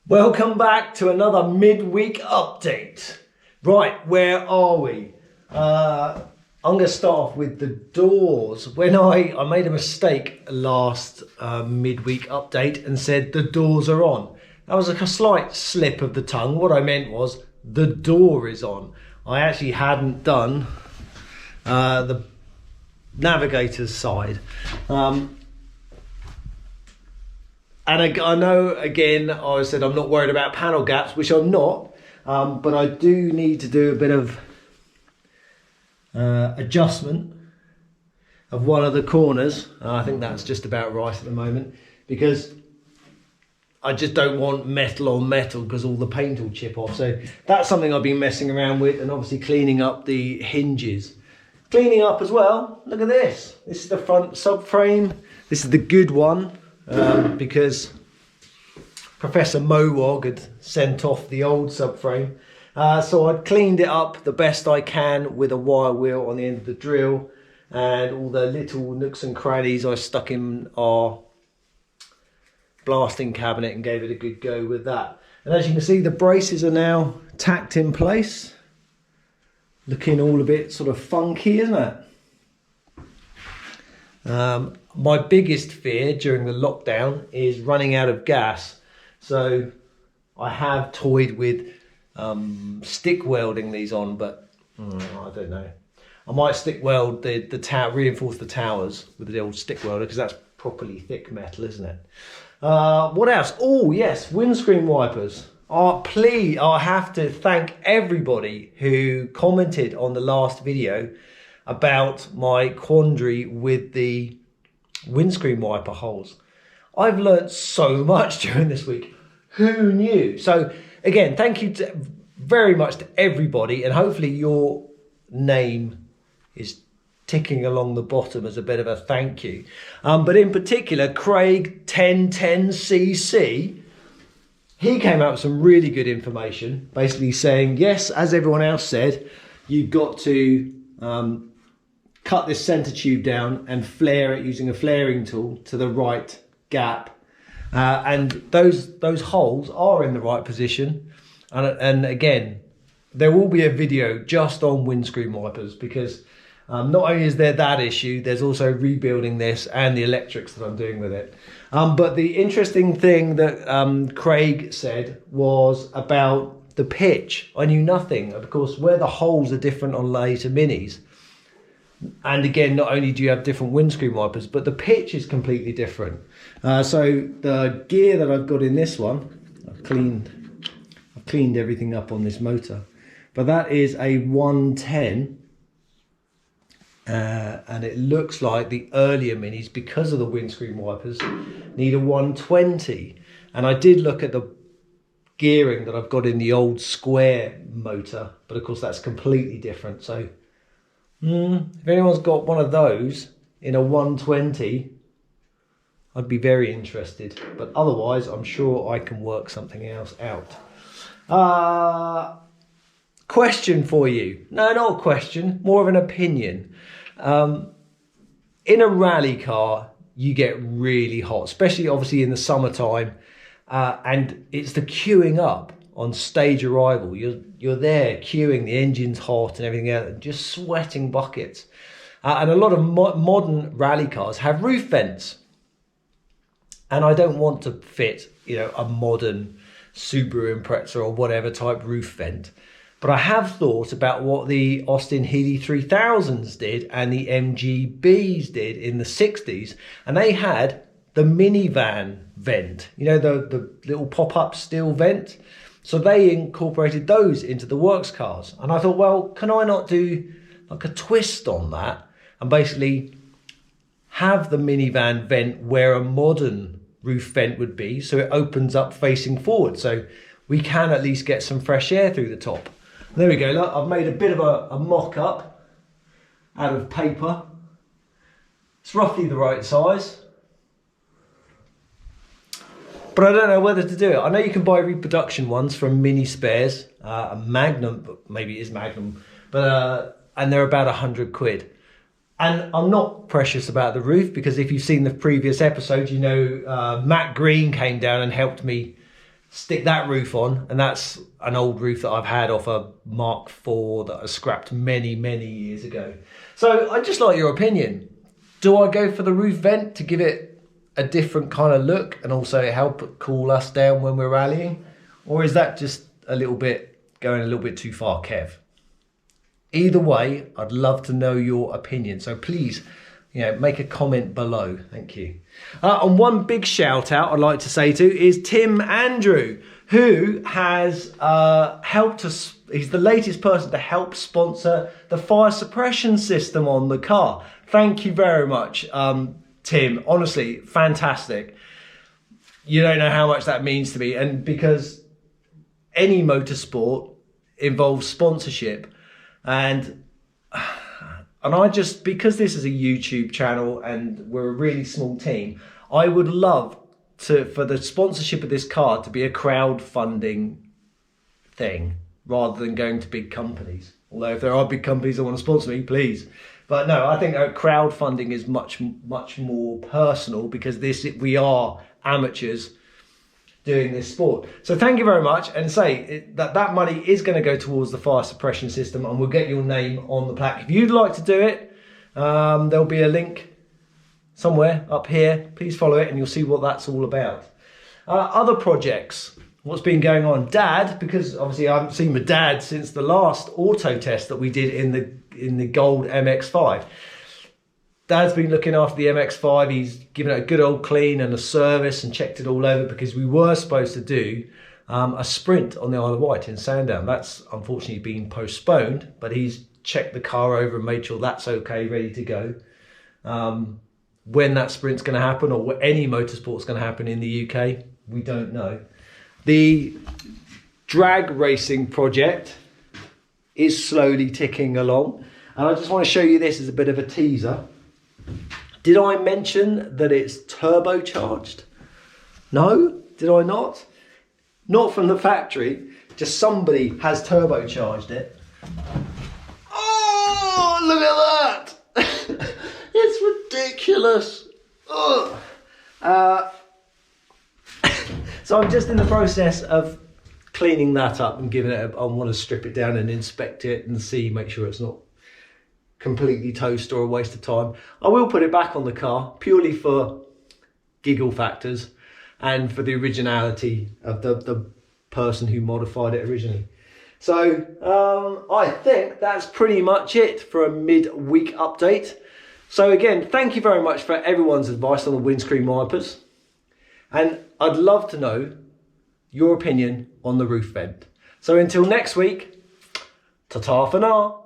Welcome back to another midweek update. Right, where are we? I'm going to start off with the doors. When I made a mistake last midweek update and said the doors are on. That was like a slight slip of the tongue. What I meant was the door is on. I actually hadn't done the navigator's side. And I know, again, I said I'm not worried about panel gaps, which I'm not, but I do need to do a bit of adjustment of one of the corners. I think that's just about right at the moment, because I just don't want metal on metal because all the paint will chip off. So that's something I've been messing around with, and obviously cleaning up the hinges. Cleaning up as well, look at this. This is the front subframe. This is the good one. Because Professor Mowog had sent off the old subframe. So I'd cleaned it up the best I can with a wire wheel on the end of the drill, and all the little nooks and crannies I stuck in our blasting cabinet and gave it a good go with that. And as you can see, the braces are now tacked in place. Looking all a bit sort of funky, isn't it? My biggest fear during the lockdown is running out of gas. So I have toyed with stick welding these on, but I don't know. I might stick weld the tower, reinforce the towers with the old stick welder, because that's properly thick metal, isn't it? What else? Oh yes, windscreen wipers. Please, I have to thank everybody who commented on the last video about my quandary with the windscreen wiper holes. I've learnt so much during this week. Who knew? So again, thank you very much to everybody, and hopefully your name is ticking along the bottom as a bit of a thank you. But in particular, Craig 1010cc, he came out with some really good information, basically saying, yes, as everyone else said, you've got to cut this center tube down and flare it using a flaring tool to the right gap, and those holes are in the right position. And again, there will be a video just on windscreen wipers, because not only is there that issue, there's also rebuilding this and the electrics that I'm doing with it. But the interesting thing that Craig said was about the pitch. I knew nothing. Of course, where the holes are different on later minis, and again, not only do you have different windscreen wipers, but the pitch is completely different. So the gear that I've got in this one, I've cleaned everything up on this motor, but that is a 110, and it looks like the earlier minis, because of the windscreen wipers, need a 120. And I did look at the gearing that I've got in the old square motor, but of course that's completely different. So if anyone's got one of those in a 120, I'd be very interested. But otherwise, I'm sure I can work something else out. Question for you. No, not a question, more of an opinion. In a rally car, you get really hot, especially obviously in the summertime. And it's the queuing up on stage arrival. You're there queuing, the engine's hot and everything else, just sweating buckets. And a lot of modern rally cars have roof vents. And I don't want to fit, a modern Subaru Impreza or whatever type roof vent. But I have thought about what the Austin Healey 3000s did and the MGBs did in the 60s. And they had the minivan vent, the little pop-up steel vent. So they incorporated those into the works cars. And I thought, well, can I not do like a twist on that and basically have the minivan vent where a modern roof vent would be, so it opens up facing forward, so we can at least get some fresh air through the top. There we go. Look, I've made a bit of a mock-up out of paper. It's roughly the right size, but I don't know whether to do it. I know you can buy reproduction ones from Mini Spares, a Magnum, maybe it is Magnum, but and they're about £100. And I'm not precious about the roof, because if you've seen the previous episode, Matt Green came down and helped me stick that roof on, and that's an old roof that I've had off a Mark IV that I scrapped many, many years ago. So I'd just like your opinion. Do I go for the roof vent to give it a different kind of look and also help cool us down when we're rallying? Or is that just going a little bit too far, Kev? Either way, I'd love to know your opinion. So please, make a comment below. Thank you. And one big shout out I'd like to say to is Tim Andrew, who has helped us. He's the latest person to help sponsor the fire suppression system on the car. Thank you very much, Tim. Honestly, fantastic. You don't know how much that means to me. And because any motorsport involves sponsorship, and I just, because this is a YouTube channel and we're a really small team, I would love for the sponsorship of this car to be a crowdfunding thing rather than going to big companies. Although if there are big companies that want to sponsor me, please. But no, I think crowdfunding is much, much more personal because we are amateurs doing this sport. So thank you very much, and that money is going to go towards the fire suppression system, and we'll get your name on the plaque. If you'd like to do it, there'll be a link somewhere up here. Please follow it and you'll see what that's all about. Other projects, what's been going on? Dad, because obviously I haven't seen my dad since the last auto test that we did in the gold MX-5. Dad's been looking after the MX-5. He's given it a good old clean and a service and checked it all over because we were supposed to do a sprint on the Isle of Wight in Sandown. That's unfortunately been postponed, but he's checked the car over and made sure that's okay, ready to go. When that sprint's going to happen, or any motorsport's going to happen in the UK, we don't know. The drag racing project is slowly ticking along, and I just want to show you this as a bit of a teaser. Did I mention that it's turbocharged? No, did I not? Not from the factory, just somebody has turbocharged it. Oh, look at that! It's ridiculous. So I'm just in the process of cleaning that up and giving it I want to strip it down and inspect it and make sure it's not completely toast or a waste of time. I will put it back on the car purely for giggle factors and for the originality of the person who modified it originally. So I think that's pretty much it for a mid-week update. So again, thank you very much for everyone's advice on the windscreen wipers, and I'd love to know your opinion on the roof vent. So until next week, ta-ta for now.